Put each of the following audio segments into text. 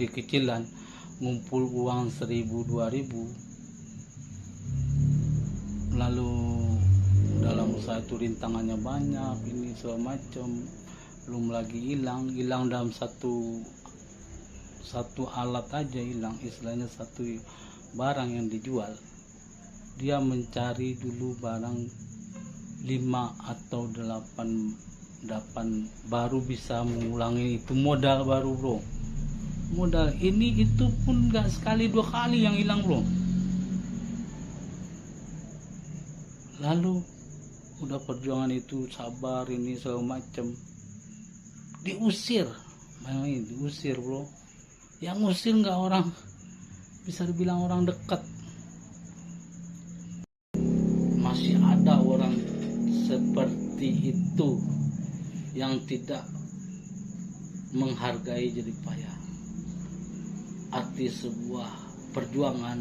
kecilan ngumpul uang 1.000 2.000, lalu dalam usaha itu rintangannya banyak, ini segala macam, belum lagi hilang dalam satu alat aja hilang, istilahnya satu barang yang dijual, dia mencari dulu barang 5 atau 8 baru bisa mengulangi itu. Modal baru bro, modal ini itu pun gak sekali 2 kali yang hilang bro. Lalu udah perjuangan itu, sabar ini segala macam, diusir bro. Yang ngusir nggak orang, bisa dibilang orang dekat. Masih ada orang seperti itu yang tidak menghargai jerih payah, arti sebuah perjuangan,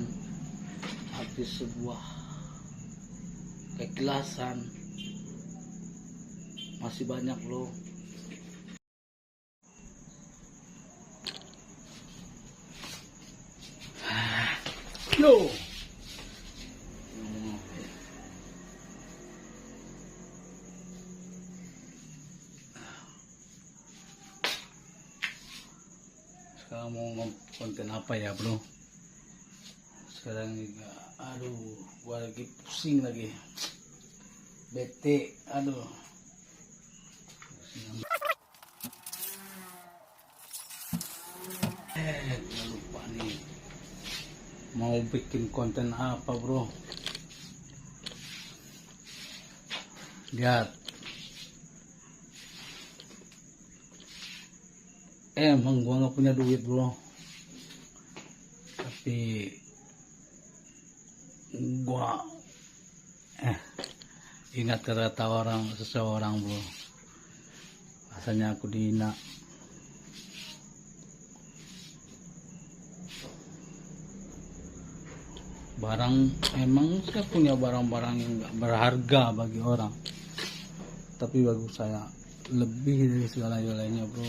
arti sebuah keikhlasan. Masih banyak loh. Yo. Sekarang mau konten apa ya bro? Sekarang juga, aduh, gua lagi pusing lagi, bete, aduh. Gua lupa nih mau bikin konten apa bro. Lihat, emang gua nggak punya duit bro, tapi gua ingat kata seseorang bro, rasanya aku dihina. Barang, emang saya punya barang-barang yang gak berharga bagi orang, tapi bagi saya lebih dari segala-galanya bro.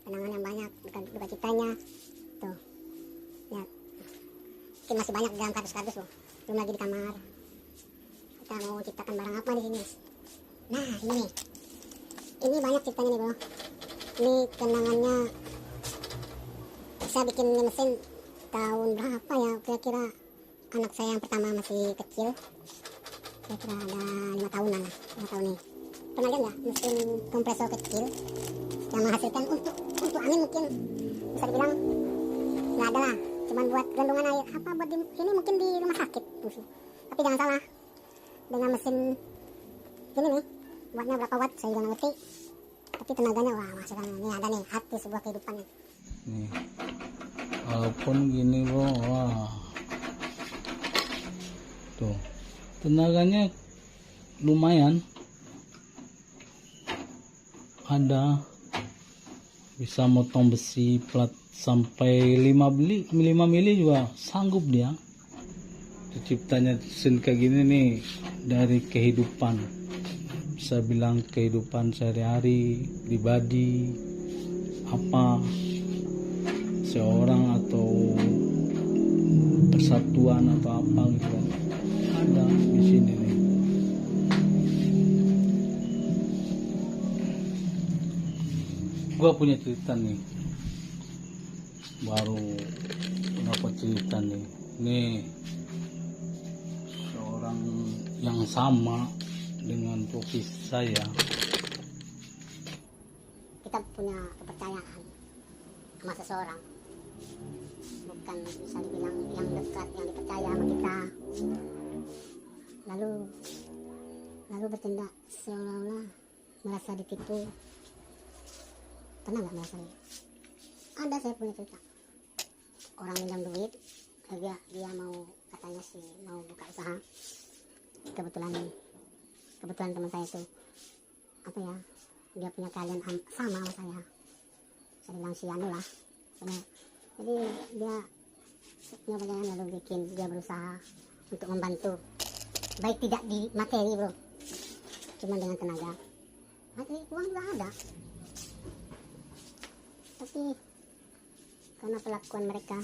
Kenangan yang banyak, bukan duka citanya. Tuh, lihat, mungkin masih banyak dalam kardus-kardus loh, belum lagi di kamar. Kita mau ciptakan barang apa di sini? Nah, ini nih, ini banyak ceritanya nih bro. Ini kenangannya, saya bikin mesin tahun berapa ya, kira-kira anak saya yang pertama masih kecil, kira-kira ada 5 tahunan lah, 5 tahun nih. Pernah lihat nggak mesin kompresor kecil yang menghasilkan untuk angin? Mungkin bisa dibilang nggak ada lah, cuman buat gendongan air apa, buat di sini mungkin di rumah sakit musuh. Tapi jangan salah, dengan mesin ini nih, buatnya berapa watt saya juga nggak ngerti, tapi tenaganya wah menghasilkan. Ini ada nih arti sebuah kehidupan nih. Nih, walaupun gini bro, wah, tuh tenaganya lumayan, ada, bisa motong besi plat sampai 5 mili juga sanggup dia. Terciptanya mesin kayak gini nih dari kehidupan, bisa bilang kehidupan sehari-hari, pribadi, apa, seorang atau persatuan atau apa gitu, ada di sini nih. Gua punya cerita nih, baru dapat cerita nih. Nih, seorang yang sama dengan profesi saya. Kita punya kepercayaan sama seseorang, bukan bisa dibilang yang dekat, yang dipercaya sama kita, lalu bertindak seolah-olah merasa ditipu. Pernah nggak merasa? Ada, saya punya cerita. Orang minjam duit, dia mau, katanya sih mau buka usaha. Kebetulan teman saya itu apa ya, dia punya kalian sama saya bilang si anu lah, benar. Jadi dia punya perjalanan, lalu dia berusaha untuk membantu, baik tidak di materi bro, cuma dengan tenaga. Materi uang juga ada, tapi karena sama perlakuan mereka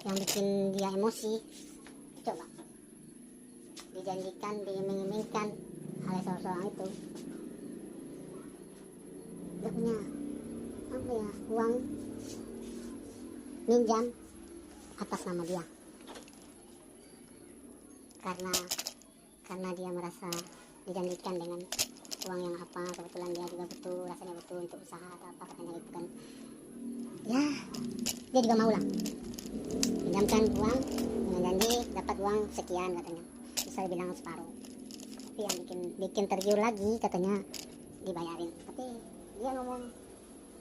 yang bikin dia emosi. Coba dijanjikan, diiming-imingkan oleh seorang itu, dia punya apa ya, uang minjam atas nama dia, karena dia merasa dijanjikan dengan uang yang apa, kebetulan dia juga butuh, rasanya butuh untuk usaha atau apa katanya gitu kan. Ya, dia juga mau lah pinjamkan uang dengan janji dapat uang sekian katanya, bisa bilang separuh. Tapi yang bikin tergiur lagi katanya dibayarin. Tapi dia ngomong,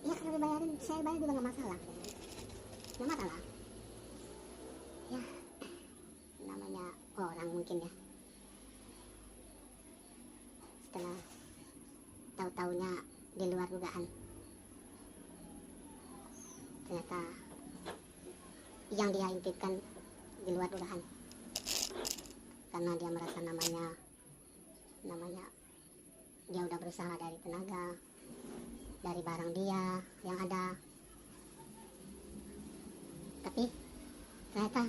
ya kalau dibayarin saya bayar juga nggak masalah, nggak masalah. Ya, namanya orang mungkin ya. Setelah tahu-taunya di luar dugaan, ternyata yang dia impikan di luar dugaan, karena dia merasa namanya dia udah berusaha dari tenaga, dari barang dia yang ada, tapi ternyata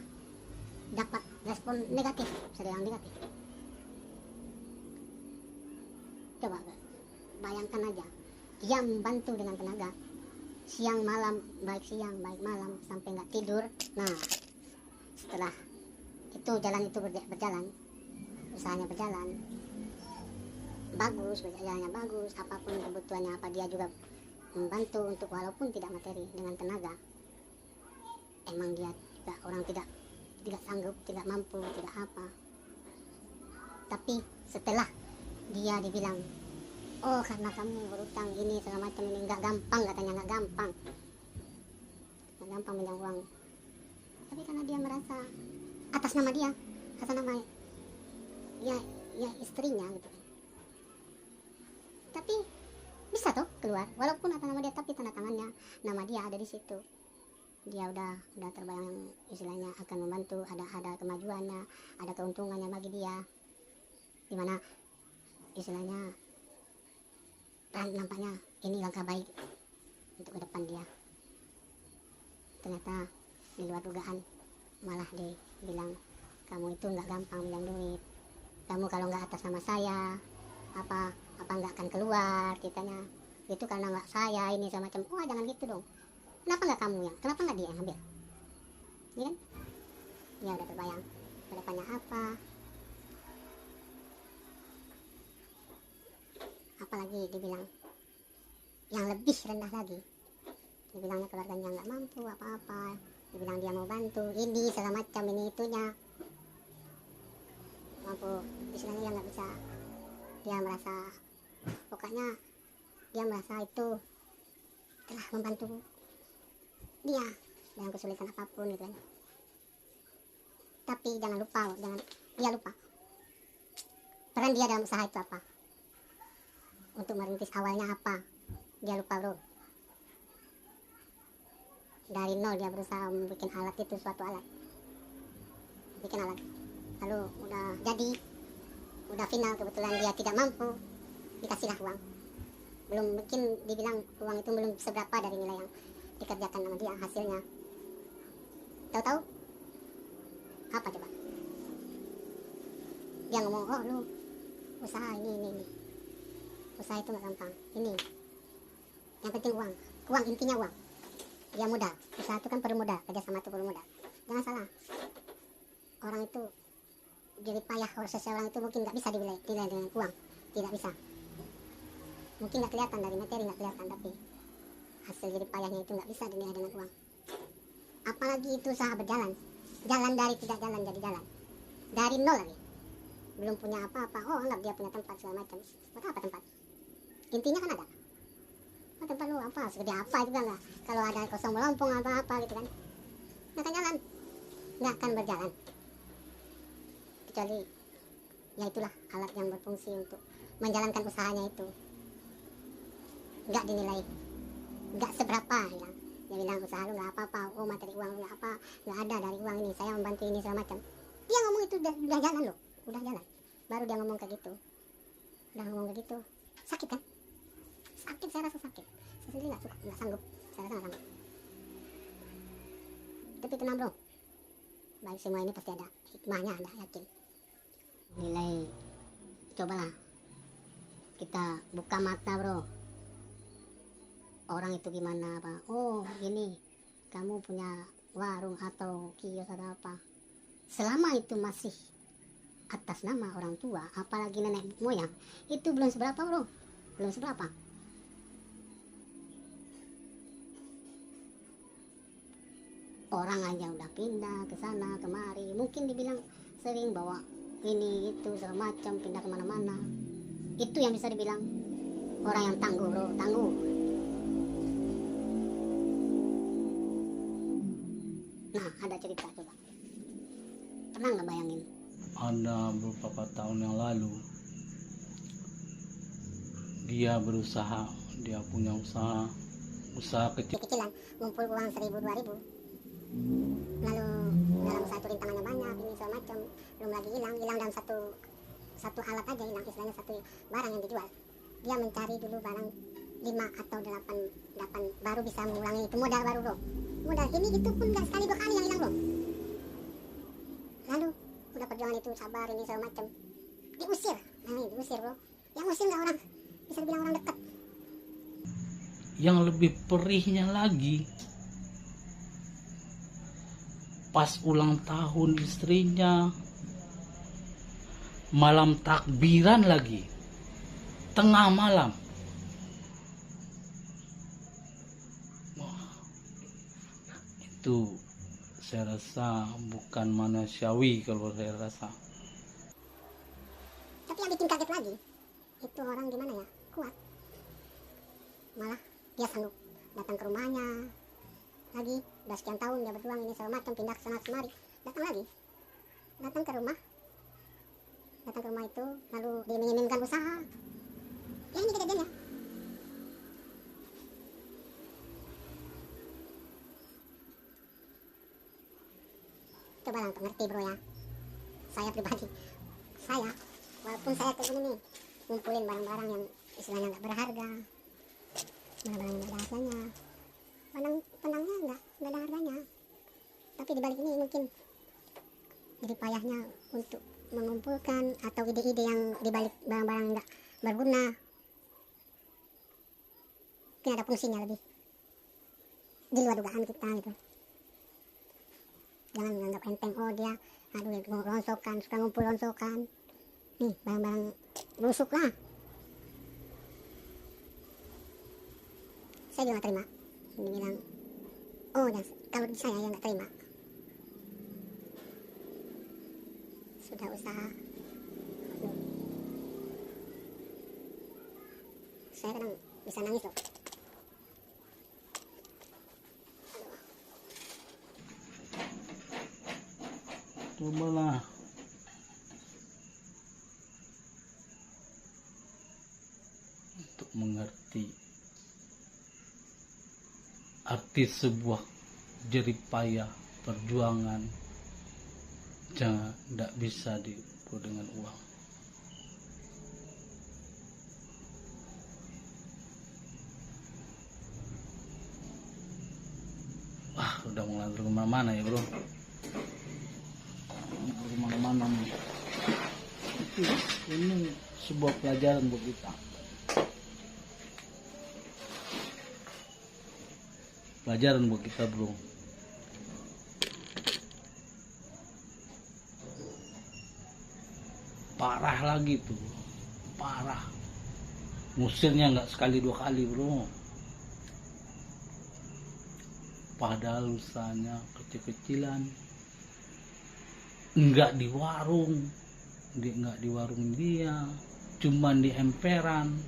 dapat respon negatif, sedang negatif. Coba bayangkan aja, dia membantu dengan tenaga siang malam, baik siang baik malam, sampai nggak tidur. Nah, setelah itu jalan itu berjalan, usahanya berjalan bagus, berjalannya bagus, apapun kebutuhannya apa dia juga membantu untuk, walaupun tidak materi, dengan tenaga. Emang dia juga orang tidak sanggup, tidak mampu, tidak apa. Tapi setelah dia dibilang, oh karena kamu berutang ini segala macam ini, nggak gampang katanya, nggak gampang minjam uang. Tapi karena dia merasa atas nama dia, atas nama ya istrinya gitu. Tapi bisa tuh keluar, walaupun atas nama dia, tapi tanda tangannya nama dia ada di situ. Dia udah terbayang istilahnya akan membantu, ada kemajuannya, ada keuntungannya bagi dia, dimana istilahnya nampaknya ini langkah baik untuk ke depan dia. Ternyata di luar dugaan malah dibilang, kamu itu nggak gampang minjam duit, kamu kalau nggak atas nama saya apa nggak akan keluar kitanya, itu karena nggak saya ini sama macam. Oh jangan gitu dong, kenapa nggak kamu yang, kenapa nggak dia yang ambil, ini kan ya udah terbayang ke depannya apa. Apalagi dibilang yang lebih rendah lagi, dibilangnya keluarganya nggak mampu apa-apa, dibilang dia mau bantu ini segala macam, ini itunya mampu, istilahnya yang nggak bisa. Dia merasa, pokoknya dia merasa itu telah membantu dia dalam kesulitan apapun gitu kan. Tapi jangan dia lupa peran dia dalam usaha itu apa, untuk merintis awalnya apa, dia lupa bro. Dari nol dia berusaha membuat alat itu, suatu alat, bikin alat, lalu udah jadi, udah final, kebetulan dia tidak mampu, dikasihlah uang. Belum mungkin dibilang uang itu belum seberapa dari nilai yang dikerjakan sama dia, hasilnya tahu-tahu apa coba, dia ngomong, oh lu usaha ini usaha itu gak gampang, ini yang penting uang intinya uang. Dia modal, usaha itu kan perlu modal, kerja sama itu perlu modal. Jangan salah, orang itu jadi payah, kalau seseorang itu mungkin nggak bisa dinilai dengan uang, tidak bisa. Mungkin nggak kelihatan dari materi, nggak kelihatan, tapi hasil jadi payahnya itu nggak bisa dinilai dengan uang. Apalagi itu usaha berjalan, jalan dari tidak jalan jadi jalan, dari nol lagi, belum punya apa-apa. Oh anggap dia punya tempat segala macam, buat apa tempat, intinya kan ada. Oh, tempat lu apa, segede apa juga nggak, kalau ada kosong melompong apa gitu kan, nggak akan jalan, nggak akan berjalan. Kecuali ya itulah alat yang berfungsi untuk menjalankan usahanya itu, nggak dinilai, nggak seberapa ya. Dia bilang usaha lu nggak apa-apa, oh materi uang lu nggak apa, nggak ada dari uang ini, saya membantu ini segala macam. Dia ngomong itu udah jalan loh, udah jalan, baru dia ngomong kayak gitu. Udah ngomong kayak gitu, sakit kan, sakit, saya rasa sakit, saya sendiri nggak sanggup, saya rasa nggak sanggup. tapi tenang bro, baik semua ini pasti ada hikmahnya, ada, yakin. Nilai, cobalah kita buka mata bro, orang itu gimana apa, oh gini kamu punya warung atau kios atau apa, selama itu masih atas nama orang tua, apalagi nenek moyang, itu belum seberapa bro, belum seberapa. Orang aja udah pindah ke sana kemari, mungkin dibilang sering bawa ini itu segala macam, pindah kemana-mana. Itu yang bisa dibilang orang yang tangguh bro, tangguh. Nah ada cerita, coba pernah nggak bayangin? Ada beberapa tahun yang lalu dia berusaha, dia punya usaha kecil-kecilan, ngumpul uang 1.000-2.000, lalu dalam satu rintangannya banyak ini segala macam, belum lagi hilang dalam satu alat aja hilang, istilahnya satu barang yang dijual. Dia mencari dulu barang 5 atau 8 baru bisa mengulangi itu modal baru bro. Modal ini itu pun nggak sekali 2 kali yang hilang bro. Lalu udah perjuangan itu sabar ini segala macam, diusir. Nah ini diusir bro, yang usir nggak orang, bisa dibilang orang dekat. Yang lebih perihnya lagi, pas ulang tahun istrinya, malam takbiran lagi, tengah malam. Wah, itu saya rasa bukan manusiawi kalau saya rasa. Tapi yang bikin kaget lagi, itu orang gimana ya, kuat. Malah dia sanggup datang ke rumahnya lagi, udah sekian tahun dia berjuang ini segala macam, pindah ke sana kemari, datang ke rumah itu, lalu diiming-imingkan usaha. Ya ini kejadiannya. Coba lah untuk ngerti bro ya, saya pribadi, walaupun saya kayak gini nih, ngumpulin barang-barang yang istilahnya nggak berharga, barang-barang yang nggak ada harganya, penangnya nggak ada harganya, tapi dibalik ini mungkin jadi payahnya untuk mengumpulkan atau ide-ide yang dibalik barang-barang nggak berguna, mungkin ada fungsinya lebih di luar dugaan kita gitu. Jangan menganggap enteng, oh dia ronsokan, suka ngumpul ronsokan, nih barang-barang busuk lah. Saya juga gak terima, dibilang oh ya, kalau saya yang gak terima, sudah usaha. Saya kadang bisa nangis loh. Cobalah untuk mengerti arti sebuah jerih payah perjuangan, jangan, tidak bisa diukur dengan uang. Wah, udah mulai kemana-mana ya bro, kemana-mana nih. Ini sebuah pelajaran buat kita, bro. Parah lagi tuh, parah. Ngusirnya nggak sekali 2 kali bro. Padahal usahanya kecil-kecilan, nggak di warung dia, cuman di emperan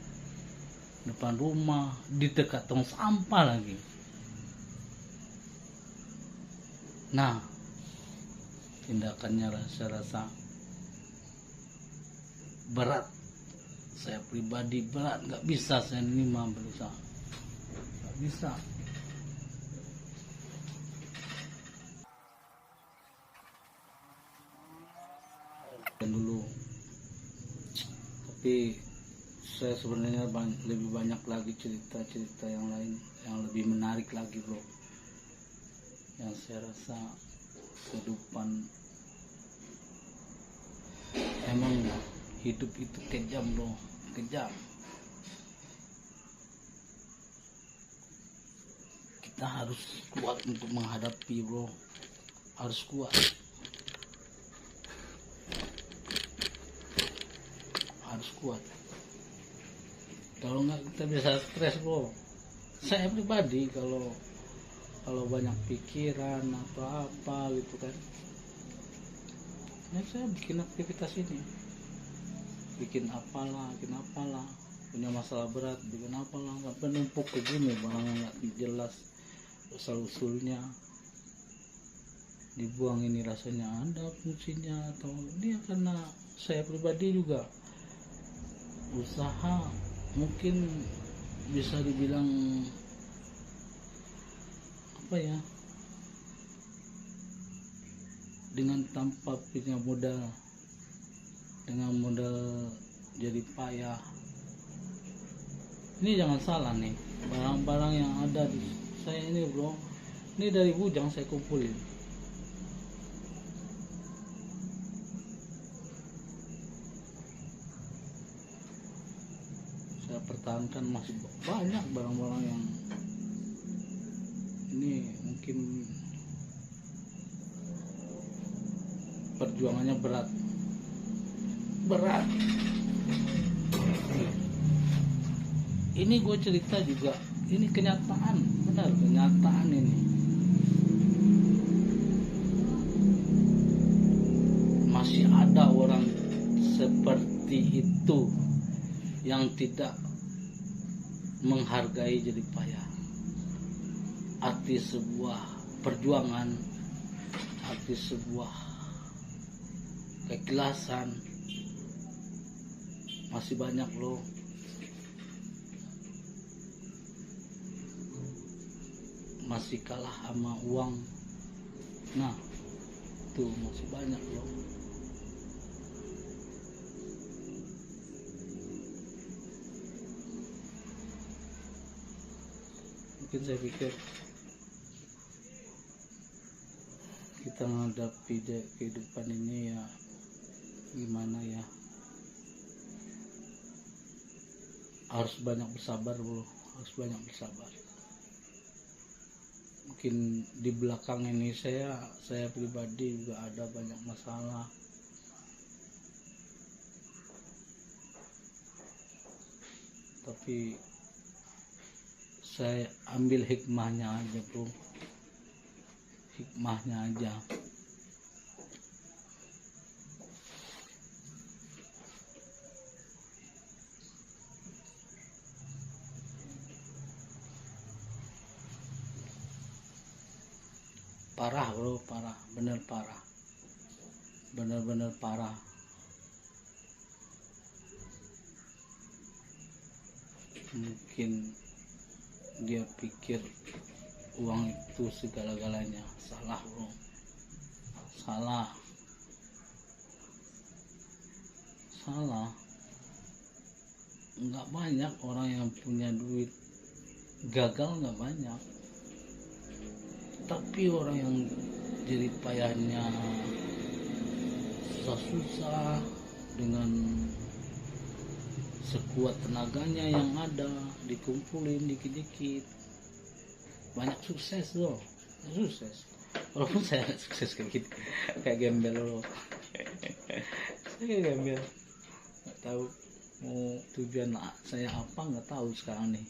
depan rumah, di dekat tong sampah lagi. Nah, tindakannya saya rasa berat. Saya pribadi berat, nggak bisa saya terima, berusaha nggak bisa. Dulu, tapi saya sebenarnya lebih banyak lagi cerita-cerita yang lain yang lebih menarik lagi bro, yang saya rasa kehidupan emang hidup itu kejam loh, kejam. Kita harus kuat untuk menghadapi bro, harus kuat, harus kuat. Kalau nggak kita bisa stres bro. Saya pribadi kalau banyak pikiran atau apa gitu kan, ya saya bikin aktivitas ini, bikin apalah, punya masalah berat, bikin apalah, sampai numpuk ke gini, barang nggak jelas asal usulnya, dibuang ini rasanya ada fungsinya atau dia. Karena saya pribadi juga usaha mungkin bisa dibilang apa ya, dengan tanpa punya modal, dengan modal jadi payah. Ini jangan salah nih, barang-barang yang ada di saya ini bro, ini dari bujang saya kumpulin. Saya pertahankan, masih banyak barang-barang yang ini mungkin perjuangannya berat. Ini gue cerita juga, ini kenyataan, benar kenyataan ini. Masih ada orang seperti itu yang tidak menghargai jerih payah, arti sebuah perjuangan, arti sebuah keikhlasan. Masih banyak loh. Masih kalah sama uang. Nah, tuh masih banyak loh. Mungkin saya pikir kita menghadapi kehidupan ini ya gimana ya, harus banyak bersabar bro, harus banyak bersabar. Mungkin di belakang ini saya pribadi juga ada banyak masalah, tapi saya ambil hikmahnya aja bro, hikmahnya aja. Parah bro, parah, bener parah, bener-bener parah. Mungkin dia pikir uang itu segala-galanya. Salah bro, salah. Nggak banyak orang yang punya duit gagal, nggak banyak. Tapi orang yang jerih payahnya susah-susah dengan sekuat tenaganya yang ada, dikumpulin dikit-dikit, banyak sukses loh, sukses. Walaupun saya sukses kayak gitu, kayak gembel loh. Saya kayak gembel, nggak tahu mau tujuan saya apa, nggak tahu sekarang nih,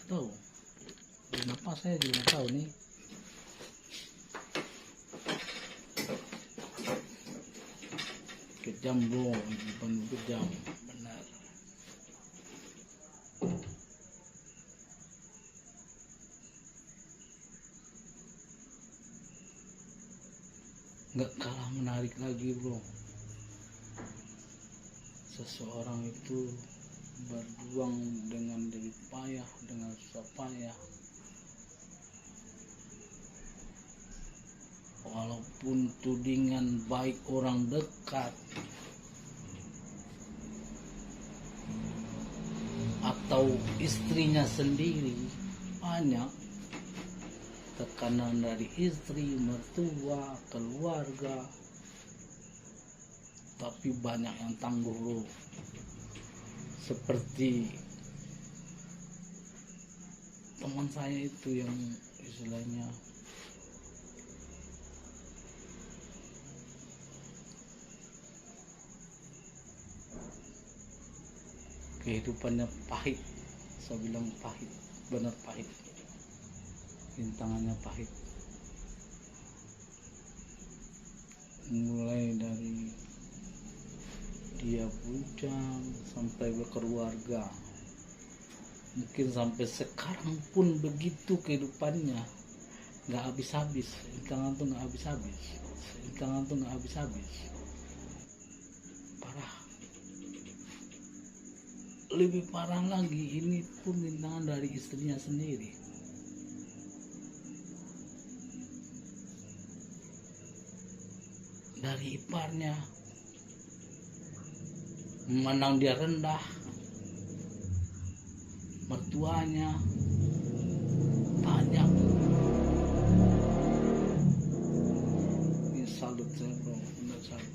tahu kenapa saya juga nggak tahu nih. Kejam bro, bukan kejam, benar. Nggak kalah menarik lagi bro, seseorang itu berjuang dengan jerih payah, dengan susah payah, walaupun tudingan baik orang dekat atau istrinya sendiri banyak, tekanan dari istri, mertua, keluarga, tapi banyak yang tangguh bro. Seperti teman saya itu yang istilahnya kehidupannya pahit, saya bilang pahit, benar pahit, rintangannya pahit, mulai dari dia bujang sampai berkeluarga, mungkin sampai sekarang pun begitu kehidupannya, nggak habis-habis, rintangan tuh nggak habis-habis, rintangan tuh nggak habis-habis, parah. Lebih parah lagi, ini pun rintangan dari istrinya sendiri. Dari iparnya memandang dia rendah, mertuanya banyak. Ini salut saya bro, benar salut.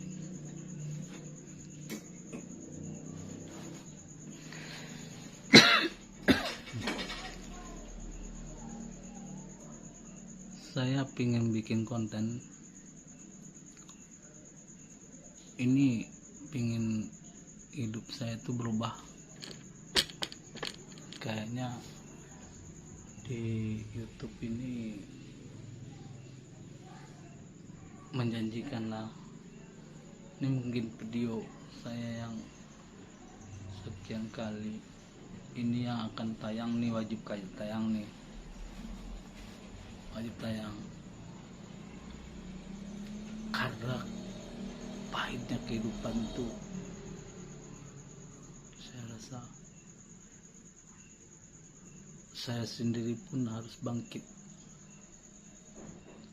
Saya pingin bikin konten ini, pingin hidup saya itu berubah. Kayaknya di YouTube ini menjanjikan lah. Ini mungkin video saya yang sekian kali ini yang akan tayang nih, wajib tayang nih, wajib tayang, karena pahitnya kehidupan itu saya rasa saya sendiri pun harus bangkit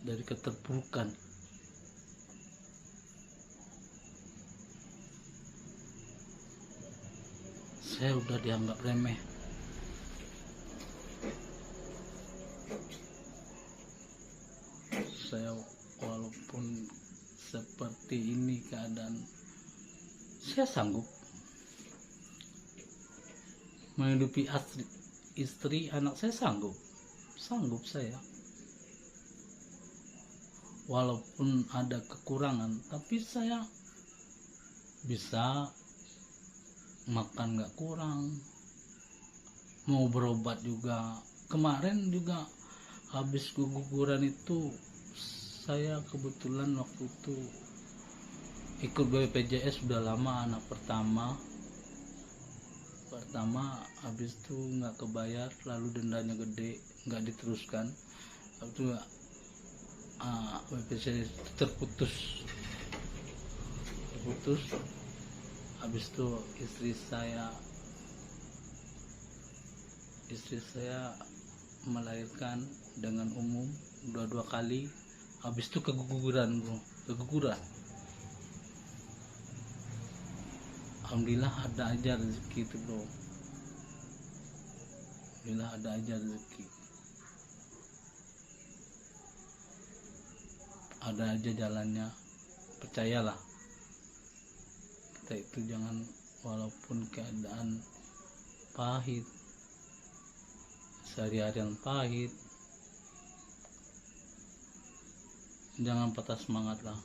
dari keterpurukan. Saya udah dianggap remeh, saya walaupun seperti ini keadaan, saya sanggup menghidupi istri, anak saya, sanggup saya, walaupun ada kekurangan, tapi saya bisa makan nggak kurang, mau berobat juga. Kemarin juga habis keguguran itu, saya kebetulan waktu itu ikut BPJS sudah lama, anak pertama habis itu nggak kebayar, lalu dendanya gede, nggak diteruskan. Habis itu BPJS terputus. Habis itu istri saya melahirkan dengan umum dua kali. Habis itu keguguran bro, alhamdulillah ada aja rezeki itu bro, alhamdulillah ada aja rezeki, ada aja jalannya, percayalah. Kita itu jangan, walaupun keadaan pahit, sehari-harian pahit, jangan patah semangat lah.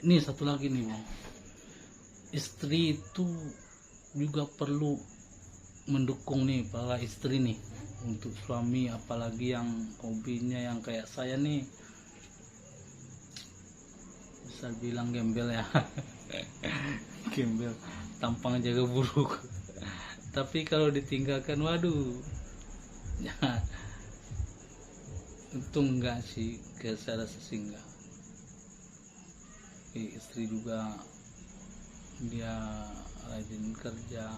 Ini satu lagi nih bang, istri itu juga perlu mendukung nih, para istri nih, untuk suami, apalagi yang hobinya yang kayak saya nih, bisa bilang gembel ya. Gembel, tampang jaga buruk. Tapi kalau ditinggalkan, waduh, ya, untung enggak sih, saya rasa sih enggak. Istri juga dia rajin kerja,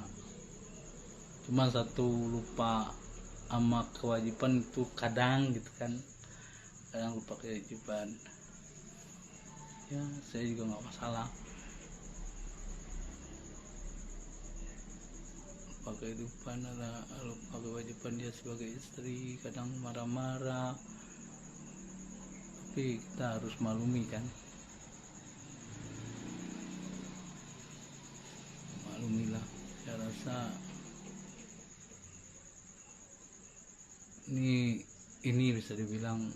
cuma satu, lupa sama kewajiban itu kadang gitu kan, kadang lupa kewajiban. Ya saya juga nggak masalah, lupa kehidupan, lupa kewajiban dia sebagai istri, kadang marah-marah, tapi kita harus maklumi kan, maklumilah. Saya rasa ini bisa dibilang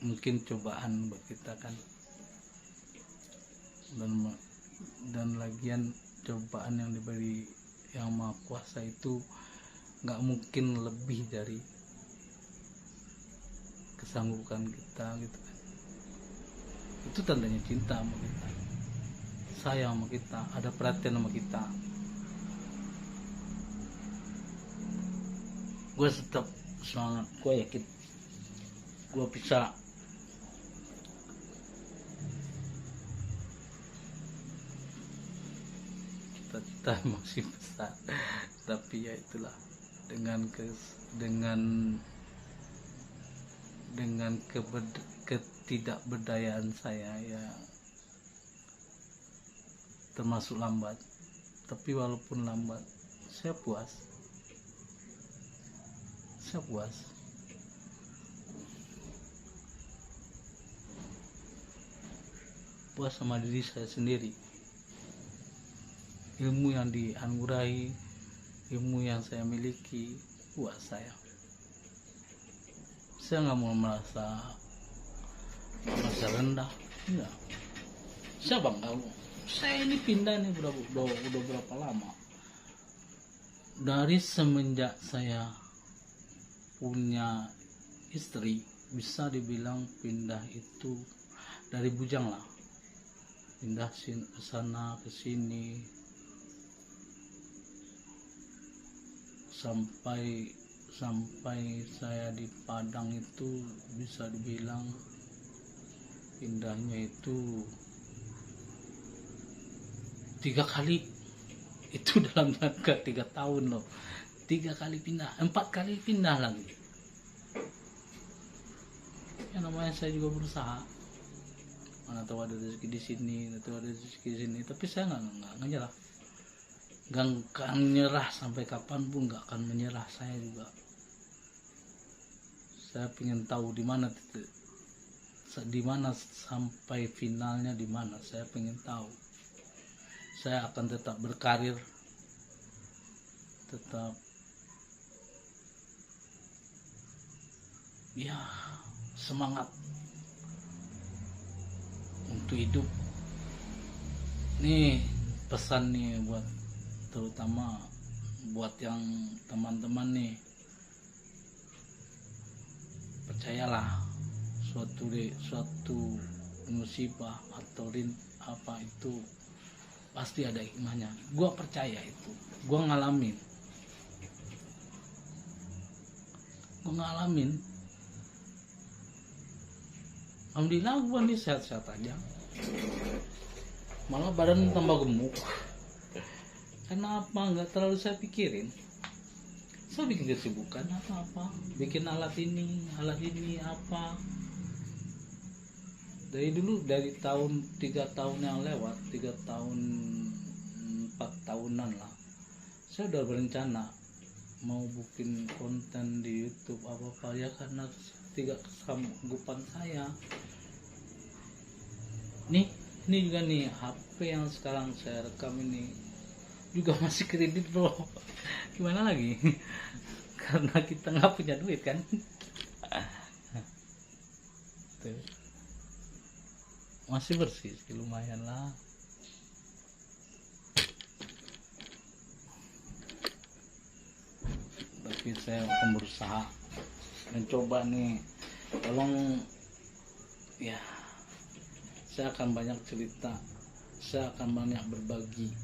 mungkin cobaan buat kita kan, dan lagian cobaan yang diberi Yang Maha Kuasa itu nggak mungkin lebih dari kesanggupan kita gitu kan. Itu tandanya cinta sama kita, sayang sama kita, ada perhatian sama kita. Gue tetap semangat, gue yakin gue bisa kita masih besar, tapi ya itulah, dengan ketidakberdayaan saya ya, termasuk lambat, tapi walaupun lambat saya puas sama diri saya sendiri. Ilmu yang dianugerahi, ilmu yang saya miliki, puas saya nggak mau merasa rendah. Enggak, saya bangga. Saya ini pindah nih udah berapa lama, dari semenjak saya punya istri, bisa dibilang pindah itu dari bujang lah, pindah sana ke sini, sampai saya di Padang itu bisa dibilang pindahnya itu 3 kali, itu dalam jangka 3 tahun loh. 3 kali pindah, 4 kali pindah lagi. Ya namanya saya juga berusaha, mana tahu ada rezeki di sini, tapi saya nggak nyerah. Gak akan menyerah sampai kapanpun, gak akan menyerah saya juga. Saya pengen tahu di mana sampai finalnya, di mana saya pengen tahu. Saya akan tetap berkarir, tetap ya semangat untuk hidup. Nih pesan nih terutama buat yang teman-teman nih, percayalah, suatu musibah atau apa itu pasti ada hikmahnya. Gua percaya itu, gua ngalamin. Alhamdulillah gua nih sehat-sehat aja, malah badan tambah gemuk. Kenapa? Nggak terlalu saya pikirin. Saya bikin kesibukan apa, bikin alat ini apa. Dari dulu, dari 3 tahun yang lewat, 3 tahun 4 tahunan lah, saya udah berencana mau bikin konten di YouTube apa ya, karena 3 kesanggupan saya. Ini juga nih HP yang sekarang saya rekam ini juga masih kredit bro. Gimana lagi? Karena kita nggak punya duit kan. Tuh. Masih bersih sih, lumayan lah. Tapi saya akan berusaha mencoba nih, tolong ya, saya akan banyak cerita, saya akan banyak berbagi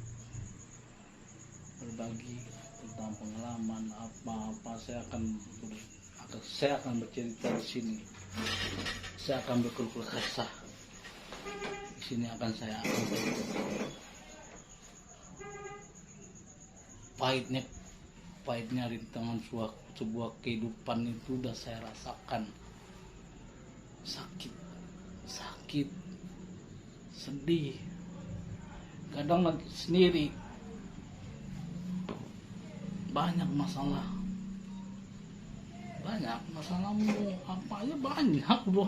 tentang pengalaman apa. Saya akan bercerita di sini, saya akan berkeluh kesah di sini, akan saya pahitnya rintangan sebuah kehidupan itu udah saya rasakan. Sakit, sedih, kadang lagi sendiri, banyak masalah, masalahmu apa aja banyak bro.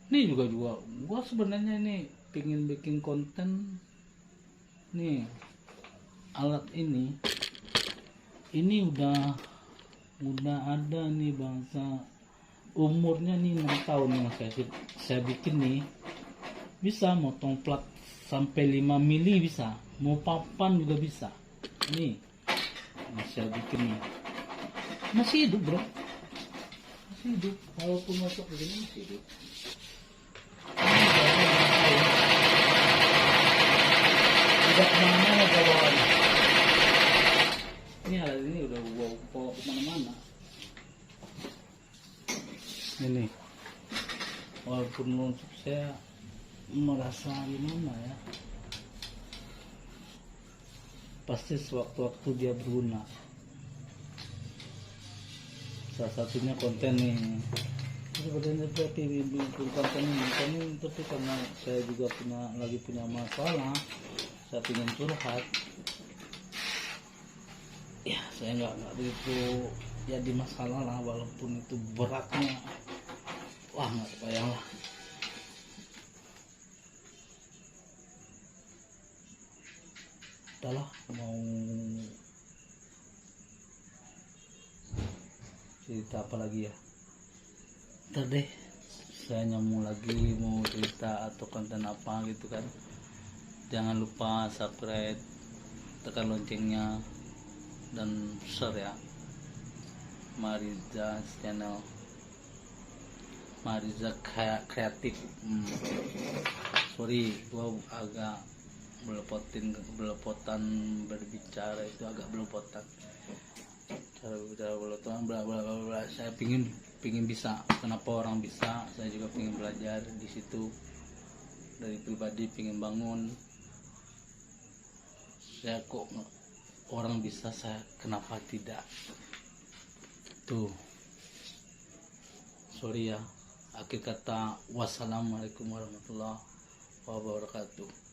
Ini juga gua sebenarnya ini pingin bikin konten nih. Alat ini udah ada nih bangsa, umurnya nih 6 tahun yang saya bikin nih. Bisa motong plat sampai 5 mili bisa, mau papan juga bisa. Nih saya bikin nih, masih hidup bro, masih hidup, walaupun masuk begini masih hidup. Tidak kemana-mana bawaan. Ini alat ini udah gua bawa kemana-mana. Ini walaupun untuk saya merasa gimana ya, pasti sewaktu-waktu dia berguna. Salah satunya konten nih, sebenarnya seperti bikin konten ini, tapi karena saya juga lagi punya masalah, saya ingin curhat ya. Saya nggak begitu jadi masalah lah, walaupun itu beratnya, wah nggak kebayang lah. Udahlah, mau cerita apa lagi ya, ntar deh saya nyambung lagi mau cerita atau konten apa gitu kan. Jangan lupa subscribe, tekan loncengnya, dan share ya. Mariza channel, Mariza kreatif. Sorry gua agak belepotan berbicara, itu agak belepotan, cara bicara belepotan bla bla bla bla. Saya pingin bisa, kenapa orang bisa, saya juga pingin belajar di situ. Dari pribadi pingin bangun, saya kok orang bisa, saya kenapa tidak. Tuh, sorry ya. Akhir kata, wassalamualaikum warahmatullahi wabarakatuh.